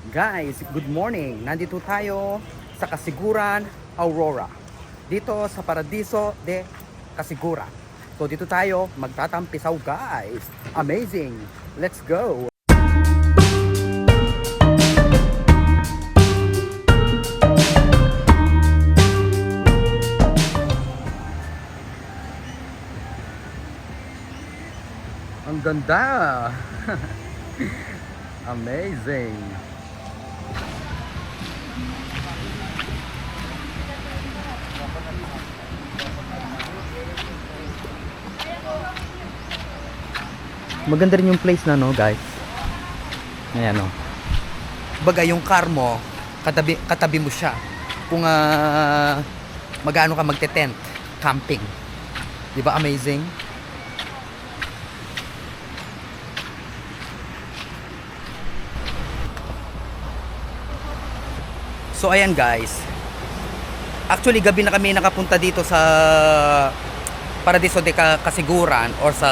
Guys, good morning. Nandito tayo sa Kasiguran, Aurora. Dito sa Paradiso de Kasiguran. So dito tayo magtatampisaw guys. Amazing. Let's go. Ang ganda. Amazing. Maganda rin yung place na no guys. Ayan no. Baga yung car mo, katabi mo siya. Kung magano ka magte-tent, camping. 'Di ba amazing? So ayan guys. Actually gabi na kami nakapunta dito sa Paradiso de Kasiguran or sa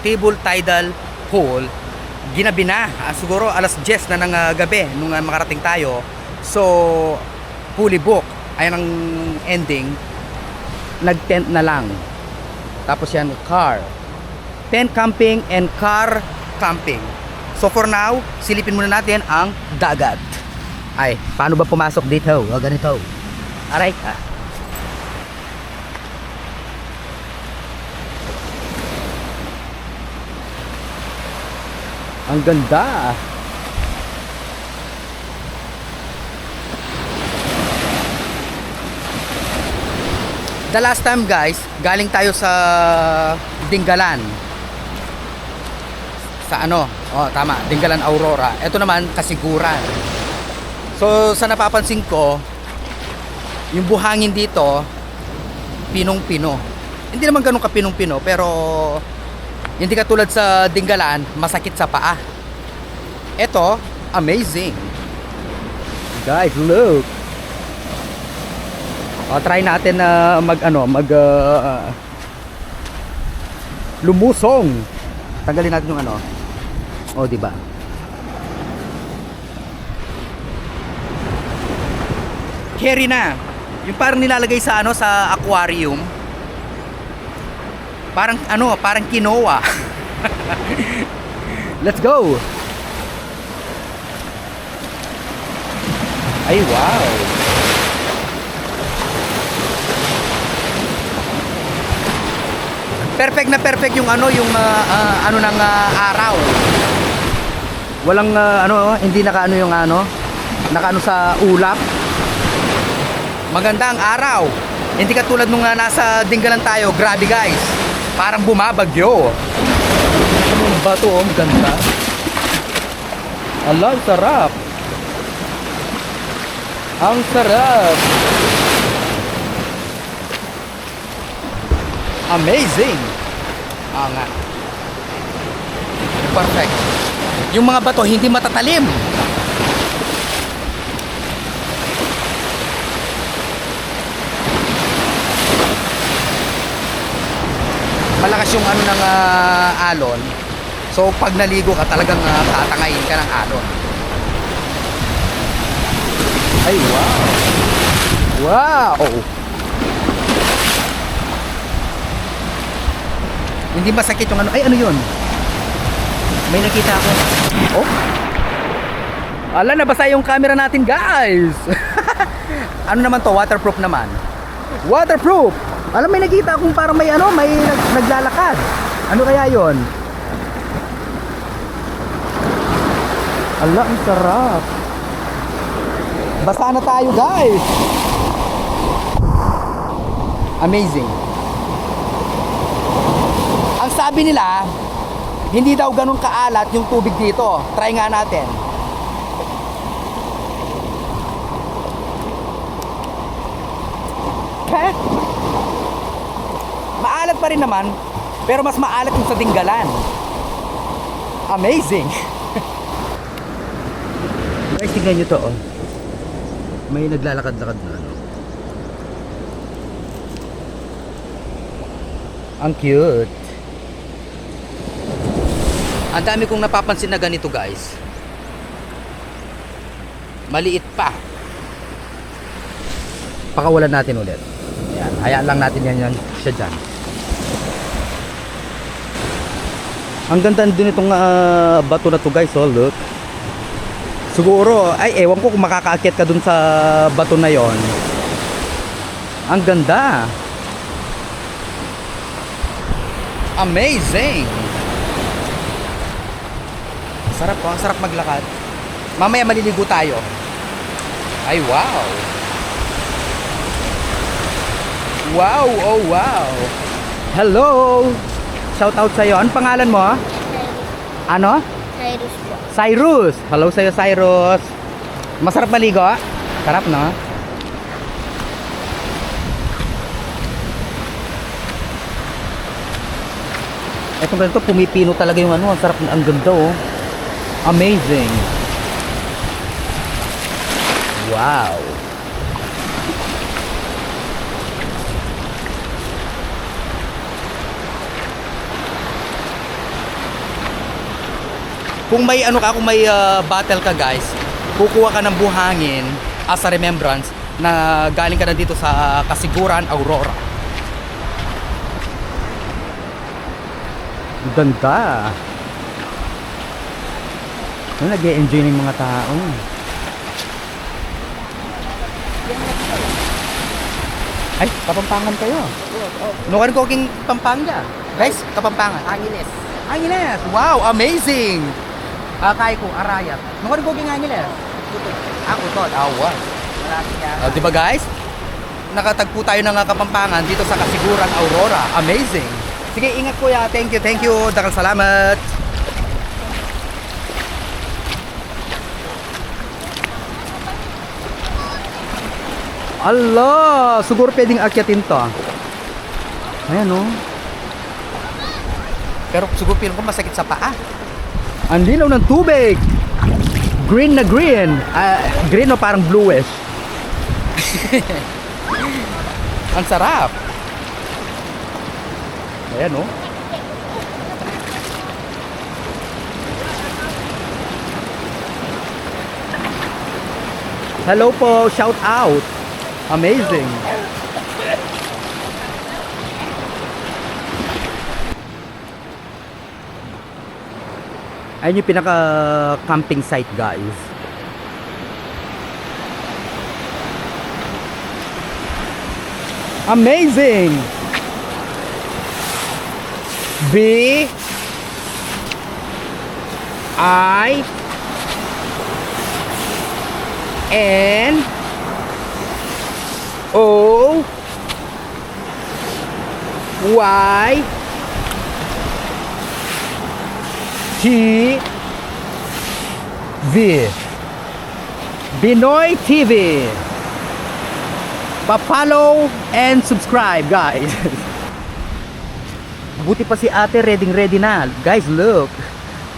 Table Tidal Pool. Ginabi na. Siguro alas 10 na ng gabi nung makarating tayo. So fully book. Ayan ang ending. Nag-tent na lang. Tapos yan car. Tent camping and car camping. So for now, silipin muna natin ang dagat. Ay, paano ba pumasok dito? O ganito. Aray. Ang ganda. The last time guys, galing tayo sa Dingalan. Sa ano? Oh, tama, Dingalan Aurora. Ito naman Kasiguran. So sa napapansin ko, yung buhangin dito pinong-pino. Hindi naman ganun ka pinong-pino, pero hindi katulad sa Dingalan, masakit sa paa. Ito, amazing. Guys, look. Try natin na lumusong. Tanggalin natin yung ano. Oh, di ba? Carry na. Yung parang nilalagay sa sa aquarium. Parang quinoa. Let's go. Ay, wow. Perfect na perfect yung yung ng araw. Walang hindi nakaano yung nakaano sa ulap. Maganda ang araw. Hindi katulad nung nasa Dingalan tayo. Grabe guys. Parang bumabagyo. Ang bato, ang ganda. Ala, ang sarap. Ang sarap. Amazing. Nga. Perfect. Yung mga bato hindi matatalim. Malakas yung ng alon. So pag naligo ka talagang tatangayin ka ng alon. Ay wow. Wow. Hindi masakit yung ay ano yun? May nakita ako. Oh. Ala, nabasa yung camera natin guys. Ano naman to? Waterproof naman. Waterproof. Alam, may nakita akong parang may may naglalakad. Ano kaya yon? Ala, ang sarap. Basa na tayo guys. Amazing. Ang sabi nila, hindi daw ganun kaalat yung tubig dito. Try nga natin. Heh? Maalat pa rin naman, pero mas maalat yung sa Dingalan. Amazing. Guys, tingnan nyo to, oh. May naglalakad-lakad na Ang cute. Ang dami kong napapansin na ganito guys. Maliit pa. Pakawalan natin ulit. Ayan, hayaan lang natin yan siya dyan. Ang ganda din itong bato na to guys, oh look. Siguro, ay ewan ko kung makakaakyat ka dun sa bato na yon. Ang ganda. Amazing. Sarap po, ang sarap maglakad. Mamaya maliligo tayo. Ay wow. Wow, oh wow. Hello. Shout out sa'yo. Ano pangalan mo? Ano? Cyrus po. Cyrus. Hello sa'yo, Cyrus. Masarap maligo? Sarap, no? Etong ganito, pumipino talaga yung ano. Ang sarap, ang ganda, oh. Amazing. Wow. Kung may ano ka, kung may battle ka guys, kukuha ka ng buhangin as a remembrance na galing ka na dito sa Kasiguran, Aurora. Ganda. Nag-e-enjoy ng mga tao. Ay, Kapampangan kayo. Nukan ko king Pampanga. Guys, Kapampangan. Angeles. Angeles. Wow, amazing. Kaya ko, Arayat. Nukan ko king Angeles. Utod. Wow. Marami yan. Diba guys? Nakatagpo tayo ng Kapampangan dito sa Kasiguran, Aurora. Amazing. Sige, ingat kuya. Thank you. Dakal salamat. Allah, siguro pwedeng akyatin to. Ayan oh. Pero siguro feeling ko masakit sa paa. Ang linaw ng tubig. Green na green. Green o parang bluish. Ang sarap. Ayan oh. Hello po, shout out. Amazing. Ayun yung pinaka camping site guys. Amazing. B I N O Y T V Binoy TV. Pa-follow and subscribe guys. Buti pa si ate ready na. Guys, look.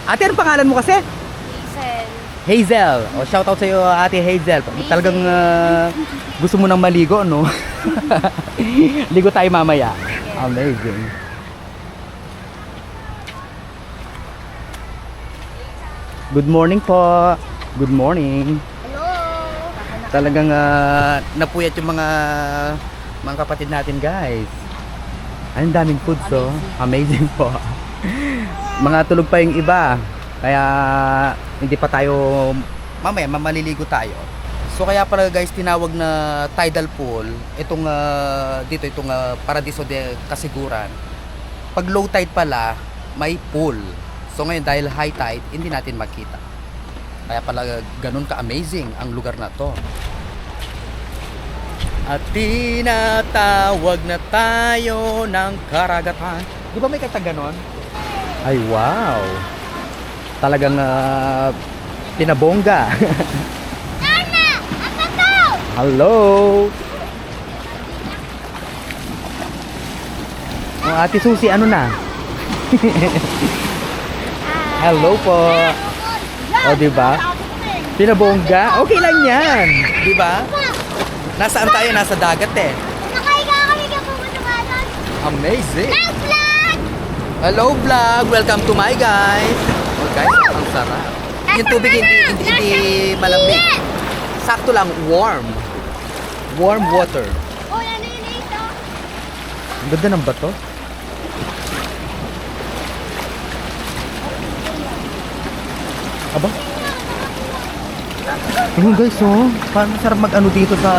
Ate, anong pangalan mo kasi? Hazel. Hazel. O, shout out sa iyo ate Hazel. Talagang gusto mo nang maligo, no? Ligo tayo mamaya. Amazing. Good morning po. Good morning. Hello. Talagang napuyat yung mga kapatid natin, guys. Ang daming food, so amazing po. Mga tulog pa yung iba. Kaya hindi pa tayo mamaya maliligo tayo. So kaya pala guys tinawag na tidal pool itong dito itong Paradiso de Kasiguran. Pag low tide pala may pool. So ngayon dahil high tide hindi natin makita. Kaya pala ganun ka-amazing ang lugar na to. At tinatawag na tayo ng karagatan. Di ba may kata ganon? Ay wow. Talagang pinabongga. Hello. Oh, Ate Susi, ano na? Hello po. O, di ba? Pinabongga? Okay lang yan. Di ba? Nasaan tayo? Nasa dagat eh. Nakahiga kami kaya pumunta ka doon. Amazing. Vlog! Hello vlog. Welcome to my guys. Oh guys, ang sarap. Yung tubig hindi malamig. sakto lang, warm. Warm water. Oh, ano yun ito? Ang ganda ng bato. Aba? Ayun guys, oh. Parang sarap mag-ano dito sa...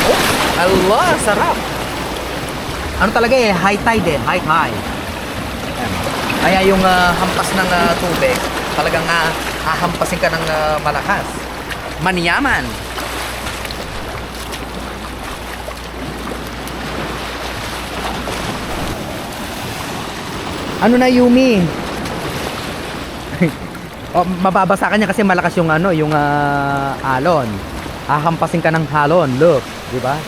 Oh, Allah, sarap. Ano talaga eh, high tide eh, high tide. Ayan. Kaya yung hampas ng tubig, talagang hahampasin ka ng malakas. Maniyaman. Ano na, Yumi? Oh, mababasa ka niya kasi malakas yung ano, yung alon. Hahampasin ka ng halon, look, di ba?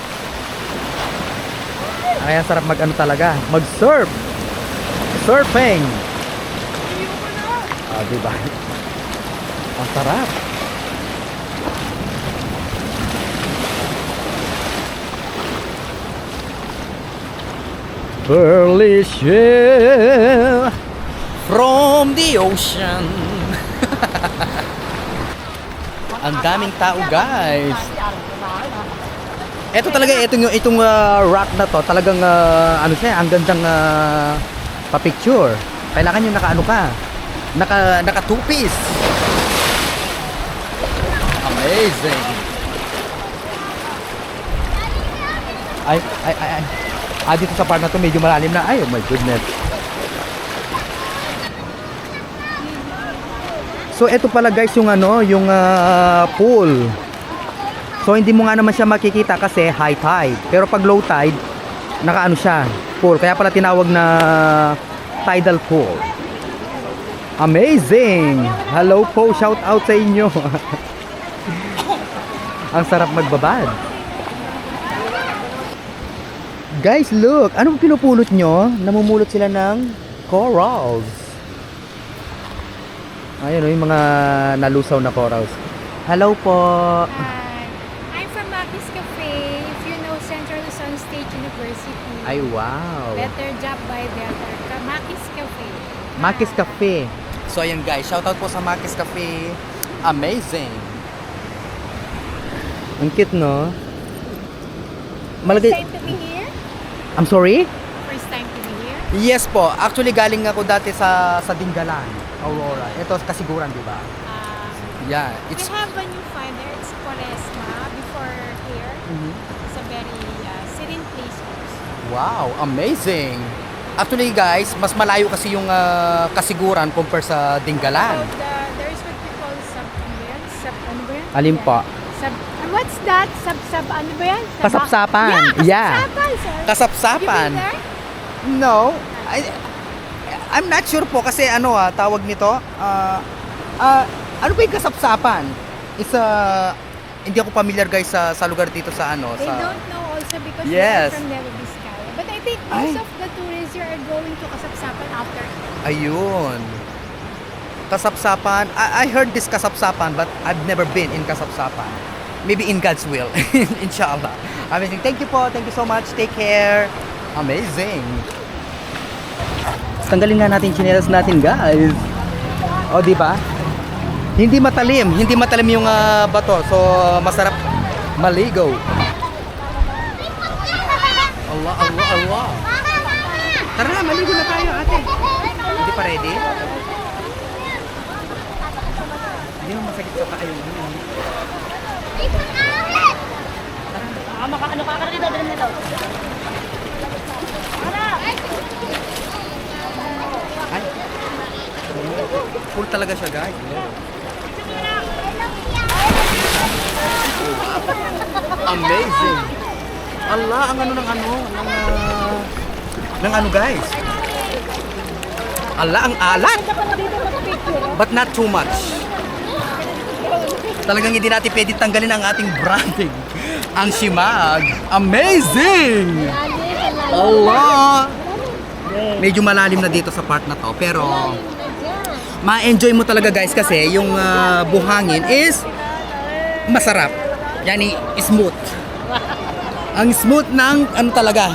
Kaya sarap mag-ano talaga, mag-surf. Surfing. Ah, di ba? Ang sarap. Pearly shell from the ocean. Ang daming tao, guys. Ito talaga, itong rock na to, talagang ano siya, ang gandang pa-picture. Kailangan yung naka-ano ka, naka two-piece. Amazing. Ay. Dito sa part na to medyo malalim na. Ay, oh my goodness. So ito pala guys yung ano, yung pool. So hindi mo nga naman siya makikita kasi high tide. Pero pag low tide, nakaano siya, pool. Kaya pala tinawag na tidal pool. Amazing! Hello po, shout out sa inyo. Ang sarap magbabad. Guys, look! Anong pinupulot nyo? Namumulot sila ng corals. Ayun o, yung mga nalusaw na corals. Hello po! Hi, I'm from Makis Cafe. If you know Central Luzon State University. Ay, wow! Better job by better. Makis Cafe. Makis Cafe. So ayan guys, shoutout po sa Makis Cafe. Amazing! Ang cute, no? First Malagay... time to be here? I'm sorry? First time to be here? Yes po. Actually, galing ako dati sa Dingalan, Aurora. Ito kasiguran, di ba? Yeah, We it's... have a new finder. It's Quaresma. Before here, it's a very serene place also. Wow, amazing! Actually guys, mas malayo kasi yung kasiguran compare sa Dingalan. So there is what we call ano ba yan? Alin po? What's that? Ano ba yan? Kasapsapan. Yeah, Yeah. kasapsapan, sir. Kasapsapan. You been there? No. I'm not sure po kasi ano tawag nito. Ano ba yung kasapsapan? Hindi ako familiar guys sa lugar dito sa ano. They sa... don't know also because Yes. they're from Nueva Vizcaya. But I think Ay. most of the tourists here are going to Kasapsapan after. Ayun. Kasapsapan. I heard this Kasapsapan but I've never been in Kasapsapan. Maybe in God's will. Inshallah. Amazing. Thank you po. Thank you so much. Take care. Amazing. Tanggalin nga natin yung chinelas natin, guys. O, di ba? Hindi matalim. Hindi matalim yung bato. So, masarap maligo. Allah, Allah, Allah. Tara na, maligo na tayo, ate. Hindi pa ready? Hindi mo masakit sa paa yung ano. Makaano ka ka dito, dito dito. Ay. Full talaga siya, guys. Amazing. Allah, ang ano ng ano, ng ano, guys. Allah, ang alat. But not too much. Talagang hindi natin pwede tanggalin ang ating branding. Ang Shimag. Amazing! Allah! Medyo malalim na dito sa part na to. Pero, ma-enjoy mo talaga guys kasi yung buhangin is masarap. Yani, smooth. Ang smooth ng ano talaga.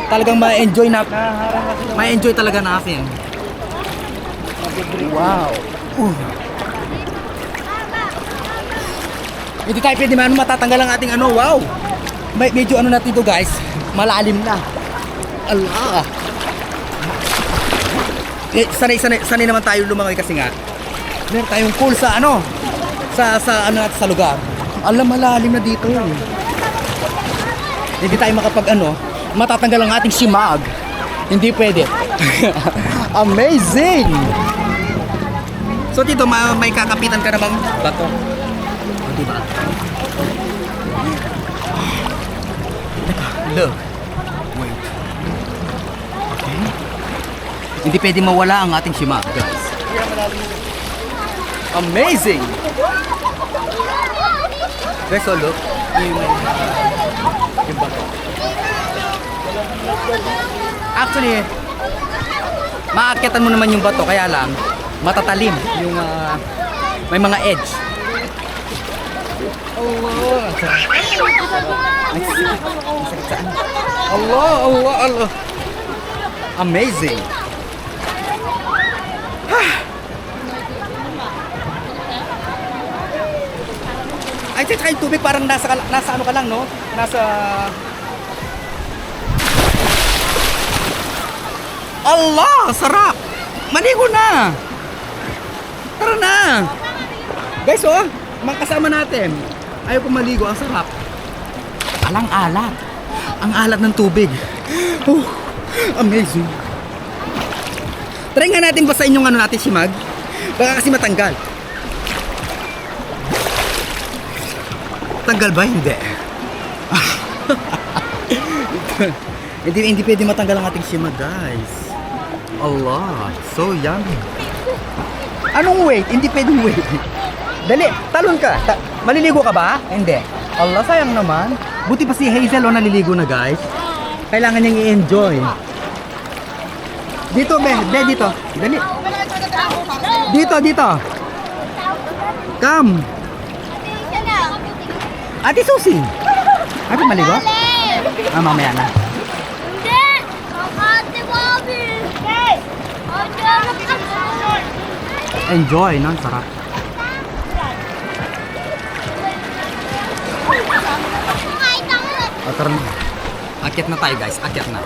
Talagang ma-enjoy na. Ma-enjoy talaga natin. Wow. Hindi tayo pwede matatanggal ang ating ano, wow. Medyo ano natin to guys, malalim na. Allah. Sanay naman tayo lumangoy kasi nga meron tayong pool sa ano, sa ano natin sa lugar. Alam, malalim na dito. Hindi tayo makapag ano, matatanggal ang ating simag. Hindi pwede. Amazing! So dito may kakapitan ka na bang bato? O, diba? Look. Wait. Okay. Hindi pwede mawala ang ating simag, guys. Amazing! Guys, so look. Yung bato. Actually, maakyatan mo naman yung bato, kaya lang matatalim yung may mga edge. Allah. Amazing. Ay, tsaka yung tubig parang nasa ano ka lang, no? Nasa... Allah! Sarap! Maligo na! Tara na! Guys, oh! Mga kasama natin. Ayaw ko maligo. Ang sarap. Alang alat. Ang alat ng tubig. Oh, amazing. Try nga natin basahin yung ano natin, simag. Baka kasi matanggal. Tanggal ba? Hindi. hindi pwede matanggal ang ating simag, guys. Allah, so yummy. Anong wait? Hindi pwedeng wait. Dali, talon ka. Maliligo ka ba? Hindi. Allah, sayang naman. Buti pa si Hazel o naliligo na, guys. Kailangan niyang i-enjoy. Dito, dito. Dali. Dito. Come. Ate Susi. Ate maligo? Mamaya na. Enjoy, no? Sarap. Tara na. Akyat na tayo, guys. Akyat na.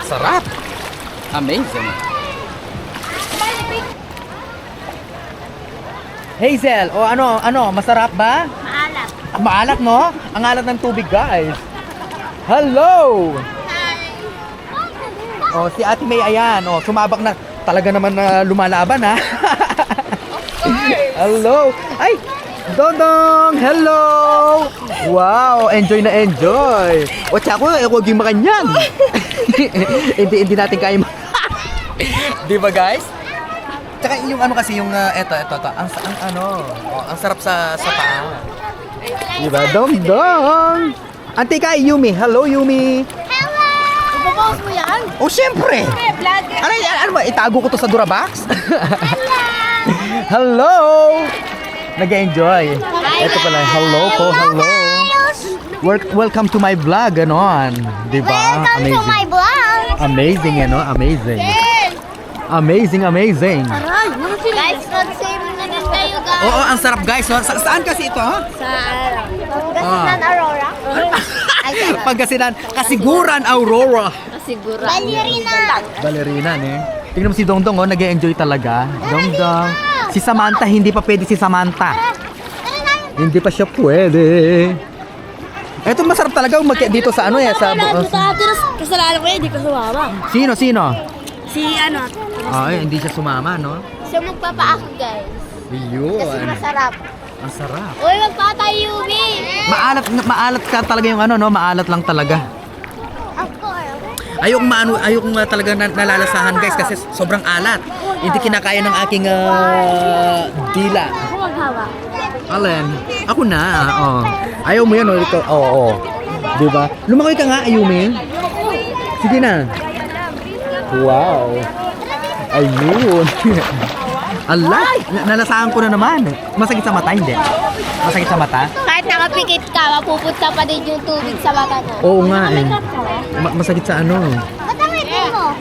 Sarap. Amazing. Hazel, o ano, masarap ba? Maalat. Maalat, no? Ang alat ng tubig, guys. Hello! Oh, si Ate May, ayan. Oh, sumabak na. Talaga naman na lumalaban, ha? Hello! Ay! Dodong! Hello! Wow! Enjoy na enjoy! O, tsaka ako yung makanyan. hindi natin kaya Di ba, guys? Tsaka yung ano kasi, yung eto. Ang sarap sa paa. Di ba? Dong! Ante ka, Yumi. Hello, Yumi. Ipapost mo yan? Oh, syempre! Ano ba? Itago ko to sa Durabox? Hello! Nag-enjoy. Ito pala. Hello po. Hello. Welcome to my vlog. Ganon. Diba? Welcome to my vlog. Amazing, ano? Amazing. Amazing. Guys, mag-save na din kayo, guys. Oo, ang sarap, guys. Saan kasi ito, ha? Sa Pangasinan, Aurora. Pagkasinan. Kasiguran, Aurora. Ballerina. Eh. Tingnan mo si Dongdong, oh. Nag-enjoy talaga. Dongdong. Si Samantha, hindi pa pwede si Samantha. Hindi pa siya pwede. Eto, masarap talaga umakyat dito sa ano, sa... Kasalanan ko yan, hindi ko sumama. Sino? Si ano? Ay, hindi siya sumama, no? Siya magpapaako, guys. Yun. Kasi masarap. Ang sarap. Uy, magpatay, Yumi! Maalat ka talaga yung ano, no? Maalat lang talaga. Ayokong talaga nalalasahan, guys, kasi sobrang alat. Hindi kinakaya ng aking dila. Ako maghawak. Alin? Ako na. Oh. Ayaw mo yan, oh. Ikaw. Oo. Diba? Lumakoy ka nga, Ayumi. Sige na. Wow. Ayun. Alay! Nalasahan ko na naman. Masakit sa mata, hindi? Masakit sa mata? Kahit nakapikit ka, mapupunta pa din yung tubig sa mata mo. Oo nga eh. Masakit sa ano. Ba't ang itin mo?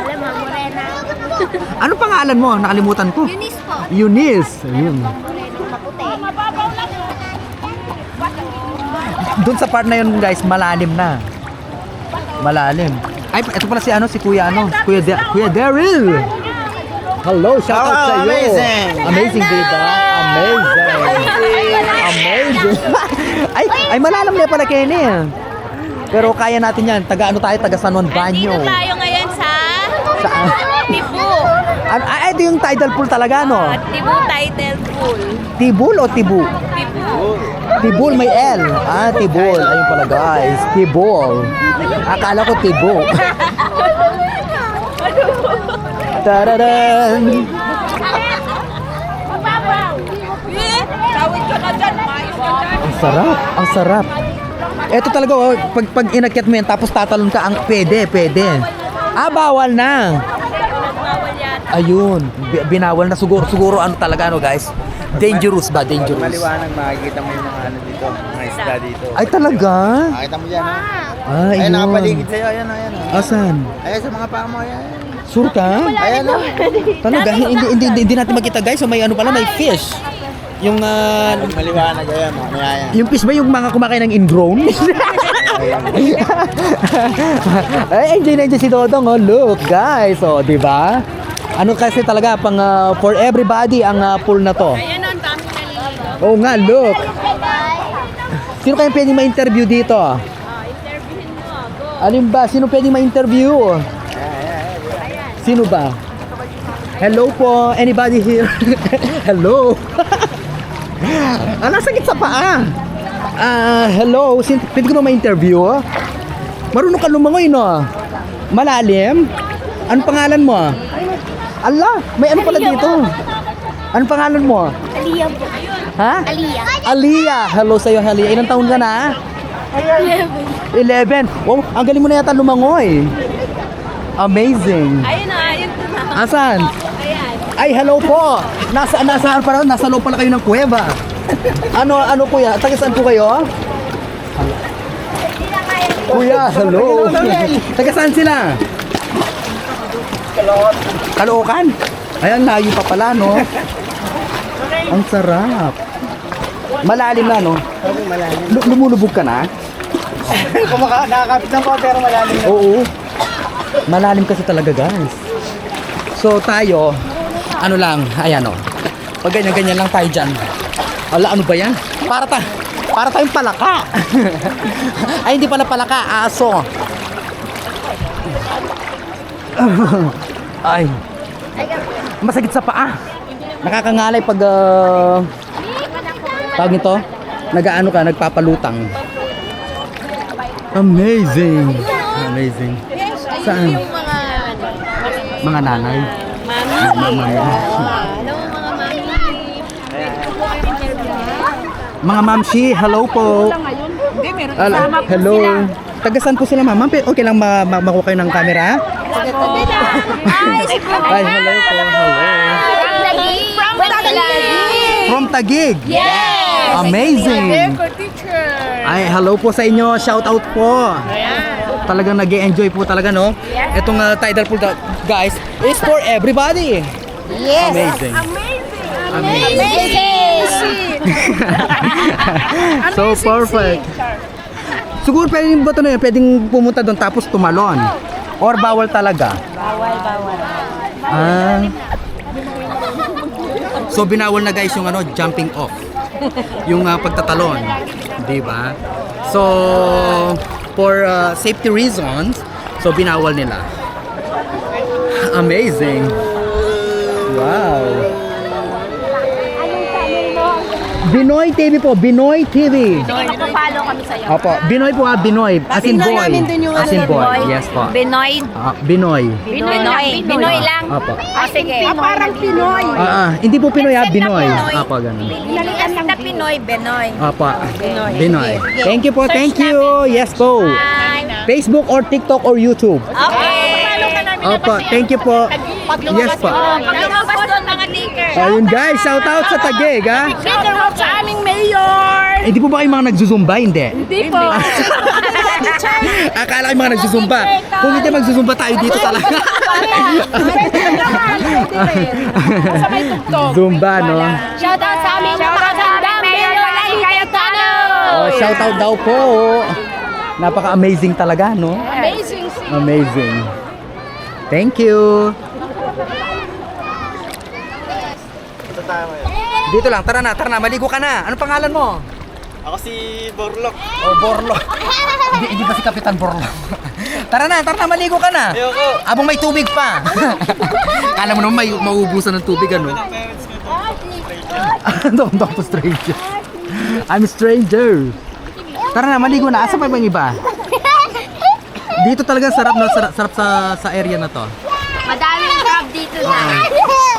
Alam mo, Morena. Ano pangalan mo? Nakalimutan ko. Eunice po. Eunice. Ayun. Doon sa part na yun guys, malalim na. Malalim. Ay, ito pala si Kuya Kuya Daryl. Hello, shout out sa iyo. Amazing. Amazing, diba? Amazing. ay, malalim na pala Kenny. Pero kaya natin yan. Taga San Juan Banyo. Dito tayo ngayon sa Saan? Tibu. Ito yung tidal pool talaga, no? Tibu Tidal Pool. Tibul o Tibu? Tibu. Tibul may L. Tibul. Ayun pala guys. Tibul. Akala ko Tibu. Tararan. Tawid ka na dyan, maayos ka dyan. Ang sarap. Ang sarap. Ito talaga, oh, pag inakyat mo yan, tapos tatalon ka, pwede. Bawal na. Bawal yata. Ayun. Binawal na siguro talaga, guys. Dangerous ba? Dangerous. Maliwanag, makikita mo yung mga dito, mga isda dito. Ay, talaga? Makikita mo dyan, ha? Ay, Ayan, yun. nakapaligid sa'yo, ayan. Asan? Ayan, sa mga paa mo, ayan. Sure ka? Ayan, o. Talaga? Hindi natin makita, guys. So, may may fish. Yung, Maliwanag, ayan, ayan. yung fish ba yung mga kumakain ng ingrown? Ay, enjoy na enjoy si Dodong, oh. Look, guys. Oh, di ba? Ano kasi talaga, for everybody ang pool na to. Ayan ang dami naliligaw. Oo nga, look. Sino kayong pwedeng ma-interview dito? Interviewin mo. Go. Alin ba? Sino pwedeng ma-interview? Sino ba? Hello po. Anybody here? Hello. Nasakit sa paa. Hello. Pwede ko ba ma-interview? Marunong ka lumangoy, no? Malalim? Anong pangalan mo? Allah, may ano pala dito? Anong pangalan mo? Aliyah po. Ha? Aliyah. Aliyah. Hello sa'yo, Aliyah. Ilang taon ka na? 11. Wow, ang galing mo na yata lumangoy. Amazing. Ayun na. Asan? Ayan. Ay, hello po. Nasaan pala? Nasa loob pala kayo ng kuweba. Ano kuya? Taga saan po kayo? Kuya, hello. Taga saan sila? Caloocan. Ayan, layo pa pala, no? Ang sarap. Malalim na, no? Lumulubog ka na? Nakakapit ng ko, pero malalim na. Oo. Malalim kasi talaga, guys. So, tayo, ano lang, ayan, o. Pag ganyan lang tayo dyan. Ala, ano ba yan? Para tayong palaka. Ay, hindi pala palaka, aso. Ay. Masakit sa paa. Nakakangalay pag tawag nito, nagpapalutang. Amazing. Saan? Mga nanay. Mami. Mga mamshi, hello po. Hello. Tagasan po sila, ma'am. Okay lang makuha kayo ng camera? Ay, hello po. Hello. From Taguig. Yes! Amazing. Ay, hello po sa inyo. Shout out po. Talagang nag-enjoy po talaga, no? Itong tidal pool, guys, is for everybody. Yes! Amazing. So perfect. Siguro pwedeng ba ito na yun? Pwedeng pumunta doon tapos tumalon. Or bawal talaga? Bawal. So binawal na guys yung jumping off. Yung pagtatalon, 'di ba? So for safety reasons, so binawal nila. Amazing. Wow. Binoy TV po, Binoy TV. Magpa-follow kami sa'yo. Opo, Binoy po Binoy. As in boy. As in boy. Yes po. Binoy. Binoy. Binoy lang. Opo. Sige. Parang Pinoy. Hindi po Pinoy Binoy. Opo, ganun. Pinalitan na Pinoy, Benoy. Opo. Binoy. Thank you po, thank you. Yes po. Facebook or TikTok or YouTube. Okay. Opo, thank you po. Yes po. Pag lumabas doon, mga ticker. Ayun guys, shout out sa Taguig, ha? Ticker out sa aming mayor. Hindi po ba kayo mga nagsusumba? Hindi. Hindi po. Akala kayo mga nagsusumba. Kung hindi magsusumba tayo dito talaga. Sa may tugtog. Zumba, no? Shout out sa aming mga magandang mayor. Lali kayo tano. Oh, shout out daw po. Napaka-amazing talaga, no? Amazing. Amazing. Thank you. Dito lang, tara na, maligo ka na. Ano pangalan mo? Ako si Borlok. Oh, Borlo. hindi ba si Kapitan Borlo? Tara na, maligo ka na. Ayoko. Abang may tubig pa. Kala mo naman may mauubusan ng tubig, ano? Parents ko to. Don't talk to stranger. I'm a stranger. Tara na, maligo na. Asa pa yung iba? Dito talaga sarap, no? Sarap sa area na to. Madaming crab dito na.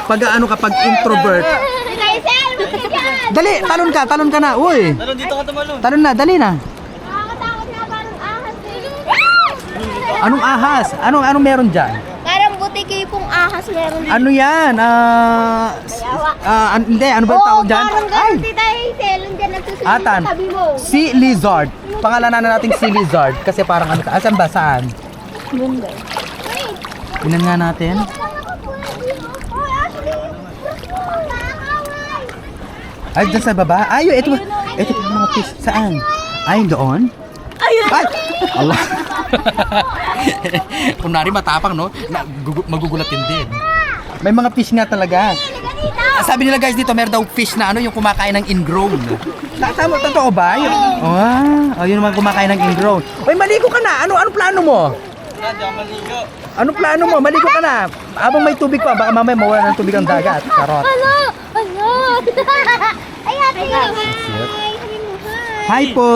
Pag ano kapag introvert. Dali, talon ka na. Uy. Talon, dito ka tumalon. Talon na, dali na. Nakakatakot na parang ahas eh. Anong ahas? Anong meron dyan? Parang butiki pong ahas meron dito. Ano yan? Hindi, ano ba yung tawag dyan? Parang ganun tita Hazel. Nandiyan nagsusunod Atan. sa tabi mo. Sea lizard. Pangalanan na natin sea lizard kasi parang ano, asan ba? Saan? Tingnan nga natin. Ay, dyan sa baba? Ay, ito yung mga fish. Saan? Ay, doon? Ay! Allah! Kunwari matapang, no? Magugulatin din. May mga fish nga talaga. Sabi nila guys dito, meron daw fish na ano, yung kumakain ng ingrown. Tama, totoo ba? Yun naman kumakain ng ingrown. Uy, maligo ka na! Ano plano mo? Hindi ako maligo. Ano plano mo? Maligo ka na! Habang may tubig pa, baka mamaya mawala ng tubig ang dagat. Charot. Ano? Ay, ate. Hi. Hi po!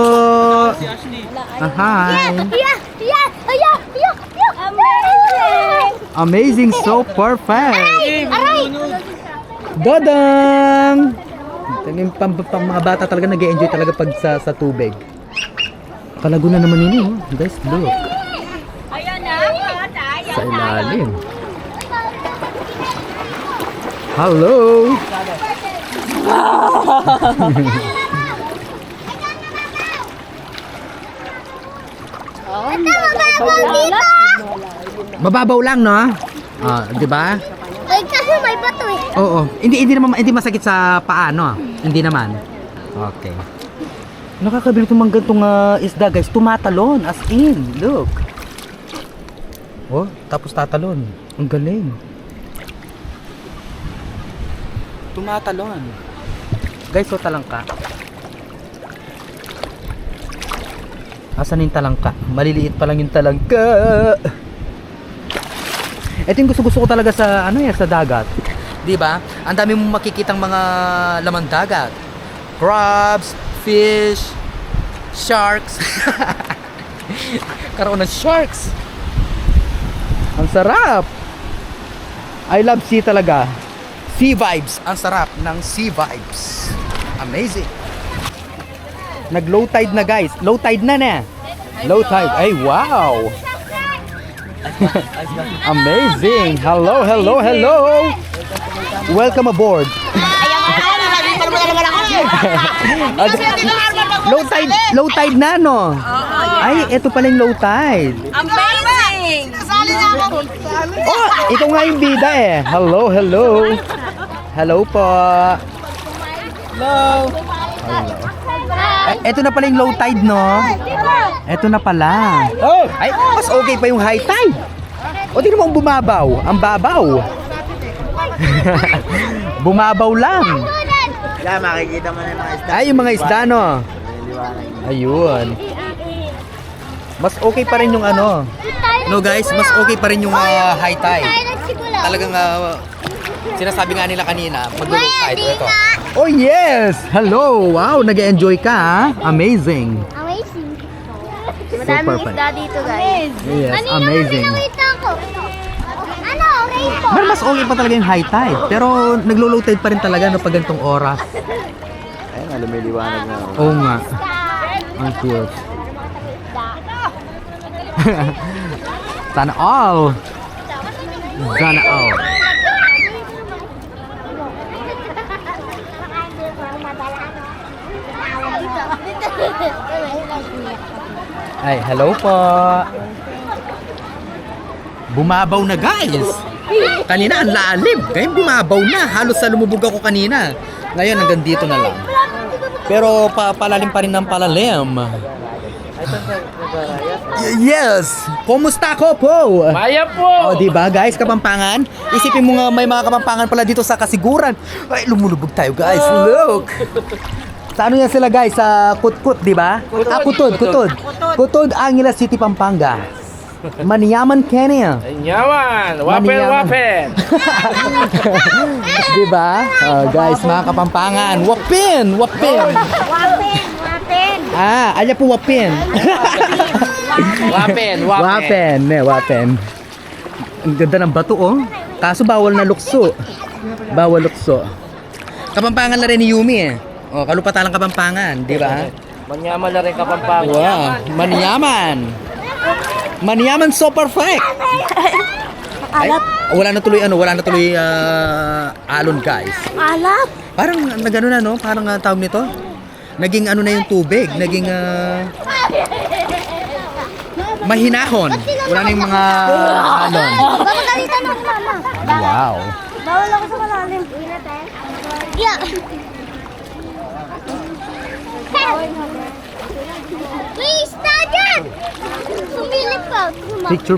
Si Ashley. Hi! Amazing. Amazing, so perfect! Aray! Dodong! Pang mga bata talaga nag-enjoy talaga pag sa tubig. Kalago na naman yun, oh. Guys, look. Ayan na. Sa ilalim. Hello! Mababaw lang, no? Di ba? Ay, kasi may bato eh. Oo. Hindi masakit sa paa, no? Hindi naman. Okay. Nakakabili itong gantong isda, guys. Tumatalon, as in. Look. Oh, tapos tatalon. Ang galing. Tumatalon. Guys, so talangka. Asan yung talangka? Maliliit pa lang yung talangka. Ito yung gusto ko talaga sa sa dagat. 'Di ba? Ang dami mong makikitang mga laman dagat. Crabs, fish, sharks. Karoon ng sharks. Ang sarap. I love sea talaga. Sea vibes. Ang sarap ng sea vibes. Amazing. Nag-low tide na, guys. Low tide na. Low tide. Ay, wow. Amazing. Hello. Welcome aboard. Low tide na, no? Ay, ito pala yung low tide. Amazing! Oh, ikaw nga yung bida eh. Hello. Hello po. Hello. Ito na pala yung low tide, no? Ito na pala. Ay, mas okay pa yung high tide. O, tingnan mo ang bumabaw. Ang babaw. Bumabaw lang. Kaya makikita mo na yung mga isda. Ay, yung mga isda, no? Ayun. Mas okay pa rin yung ano. No, guys, mas okay pa rin yung high tide. Talagang sinasabi nga nila kanina, mag-low tide. Ito. Oh, yes! Hello! Wow, nag-enjoy ka, ha? Amazing. Amazing. Super Madaming isda dito, guys. Yes, amazing. Nakita ko. Ano? Rainbow. Pero mas okay pa talaga yung high tide. Pero naglo-low tide pa rin talaga no, pag ganitong oras. Ayun nga, lumiliwanag na. Oo nga. Ang cute. Sana all. Sana all. Ay, hello po. Bumabaw na, guys. Kanina ang lalim. Ngayon bumabaw na. Halos sa lumubog ako kanina. Ngayon hanggang dito na lang. Pero palalim pa rin ng palalim. Yes! Kumusta ko po? Maya po! Oh, di ba guys, Kapampangan? Isipin mo nga may mga Kapampangan pala dito sa Kasiguran. Ay, lumulubog tayo guys. Look! Sa ano yan sila guys? Sa Kutkut, di ba? Kutod, Angeles City, Pampanga. Maniyaman Kenya. Yaman! Wapen! Di ba? Oh, guys, mga Kapampangan. Wapin! Wapin! Ah, alya po wapin. Wapen. Ang ganda ng bato, oh. Kaso bawal na lukso. Kapampangan na rin ni Yumi, eh. Oh, kalupatan ng Kapampangan, di ba? Manyaman na rin Kapampangan. Wow, Maniyaman so perfect. Ay, wala na tuloy alon, guys. Alap! Parang nagano na, no? Parang tawag nito. Naging ano na yung tubig, naging mahinahon. Wala na yung mga alon. Papagalitan ako, mama. Wow. Bawal ako sa malalim. Yeah. Please, Tajan! Sumilip ka. Picture.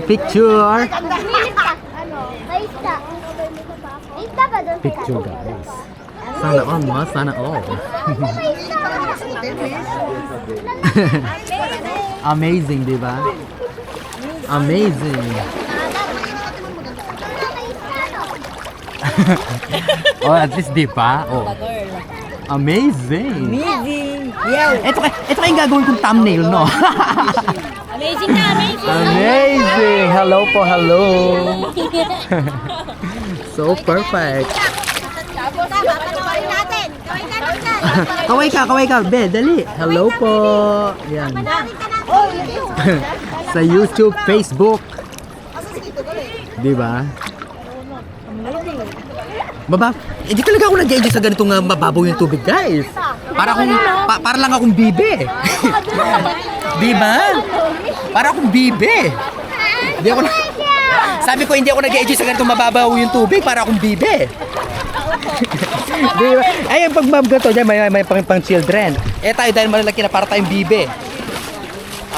Sumilip ka. May ista. May ista ba doon? Picture, guys. Sana all, ma. Sana all. May ista. Amazing, di ba? Amazing. Oh, at least di ba? Oh. Amazing. Ito kayong gagawin kong thumbnail, no? Amazing na, amazing. Amazing. Hello po, hello. So perfect. Kaway ka. Be, dali. Hello po. Yan. Sa YouTube, Facebook. Di ba? Hindi talaga ako nag-enjoy sa ganitong mababaw yung tubig, guys. Para lang akong bibe. Di ba? Para akong bibe. Sabi ko hindi ako nag-enjoy sa ganitong mababaw yung tubig, para akong bibe. Di ba? Ayun, pag mab ganito, may pang children. Eh tayo dahil malalaki na para tayong bibe.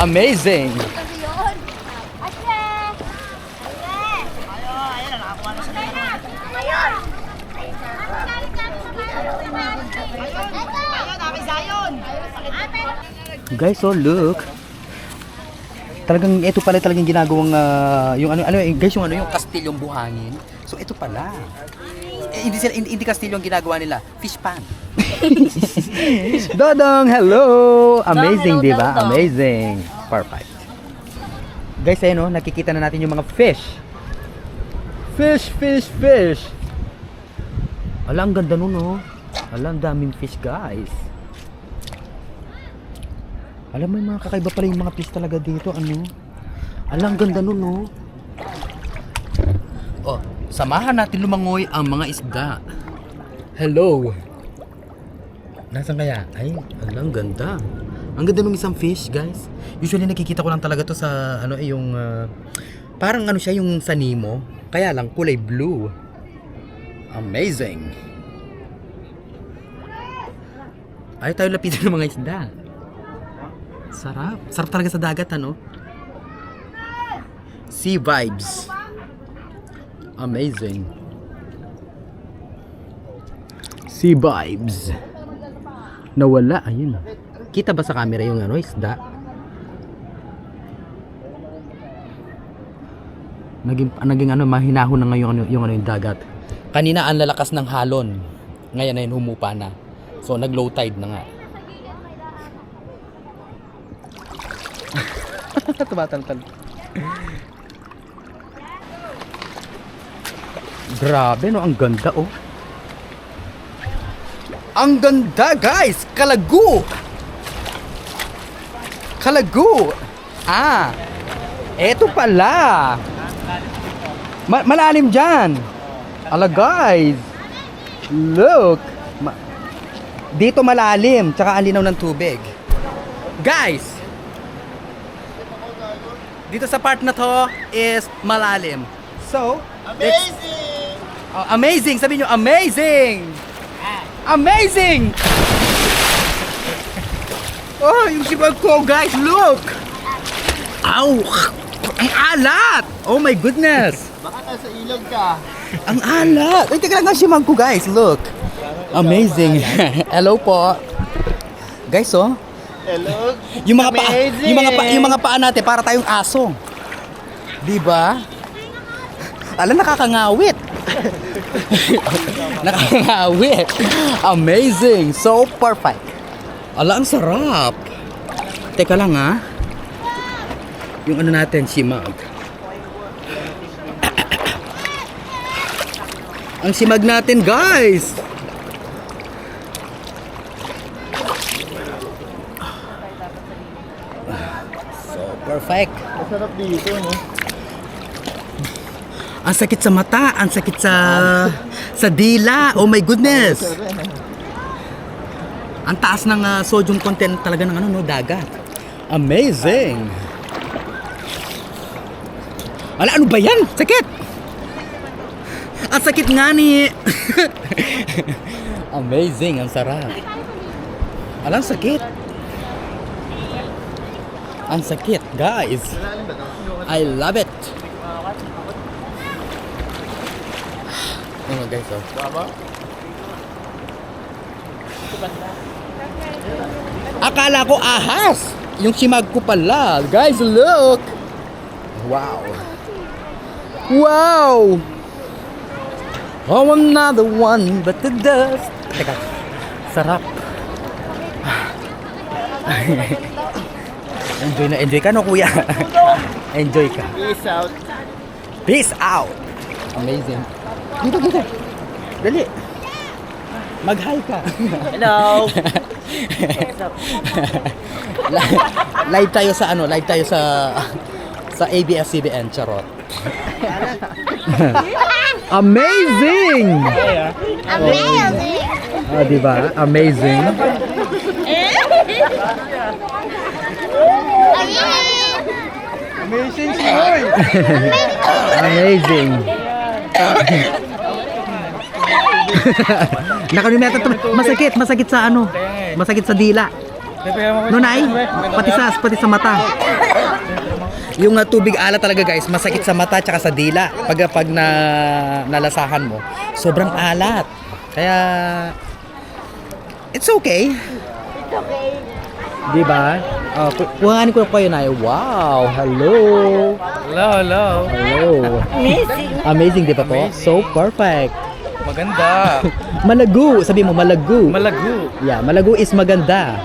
Amazing. Guys, so look. Talagang ito pala talagang ginagawang yung guys, yung kastilyong buhangin. So ito pala. Hindi kastilyo ang ginagawa nila, fish pan. Dodong, hello. Amazing, di ba? Amazing. Perfect. Guys, ayun, nakikita na natin yung mga fish. Fish. Ala, ang ganda nun, oh. Ala, ang daming fish, guys. Alam mo, yung mga kakaiba pala yung mga fish talaga dito, ano? Ala, ang ganda nun, oh. Oh, samahan natin lumangoy ang mga isda. Hello. Nasaan kaya? Ay, ala, ang ganda. Ang ganda ng isang fish, guys. Usually nakikita ko lang talaga to sa yung parang siya yung sa Nemo, kaya lang kulay blue. Amazing. Ay, tayo lapitan ng mga isda. Sarap talaga sa dagat, ano? Sea vibes. Amazing. Sea vibes. Nawala, ayun. Kita ba sa camera yung isda? Naging mahinahon na ngayon yung dagat. Kanina ang lalakas ng halon. Ngayon na yun, humupa na. So nag-low tide na nga. Tumataltal. Grabe, no? Ang ganda, oh. Ang ganda, guys! Kalagu! Ah! Eto pala! Malalim dyan! Ala, guys! Look! Dito malalim, tsaka ang linaw ng tubig. Guys! Dito sa part na to is malalim. So, amazing! Amazing! Sabi nyo, amazing! Amazing! Oh, yung sibag ko, guys, look! Ow! Ang alat! Oh my goodness! Baka nasa ilog ka. Ang alat! Ay, teka lang ang sibag ko, guys, look! Amazing! Hello po! Guys, oh, Hello. yung mga paa, Amazing! yung mga paa natin para tayong aso. 'Di ba? Ala, nakakangawit. Nakakangawit. Amazing. So perfect. Ala, ang sarap. Teka lang ha. Yung ano natin, simag. Ang simag natin, guys. So perfect. Masarap dito, no? Ang sakit sa mata, ang sakit sa dila. Oh my goodness. Ang taas ng sodium content talaga ng ano, no, dagat. Amazing. Ala, ano ba yan? Sakit. Ang sakit nga ni. Amazing, ang sarap. Ala, ang sakit. Ang sakit, guys. I love it. Ano guys, oh. Akala ko ahas. Yung simag ko pala. Guys, look. Wow. Wow. Oh, another one but the dust. Teka. Sarap. Enjoy ka, no, kuya? Enjoy ka. Peace out. Peace out. Amazing. Dito. Dali. Mag-hi ka. Hello. Live tayo sa ano? Live tayo sa ABS-CBN, charot. Amazing! Amazing! Oh, di ba? Amazing. Amazing si Roy. Amazing. Nakalimutan to. Masakit sa ano? Masakit sa dila. Nunay, pati sa mata. Yung tubig ala talaga, guys, masakit sa mata tsaka sa dila. Pag nalasahan mo, sobrang alat. Kaya it's okay. It's okay. Di ba? Kuhanin ko kayo na. Wow, hello. Hello. Amazing, di ba po? So perfect. Maganda. Malago, sabi mo malago. Malago. Yeah, malago is maganda.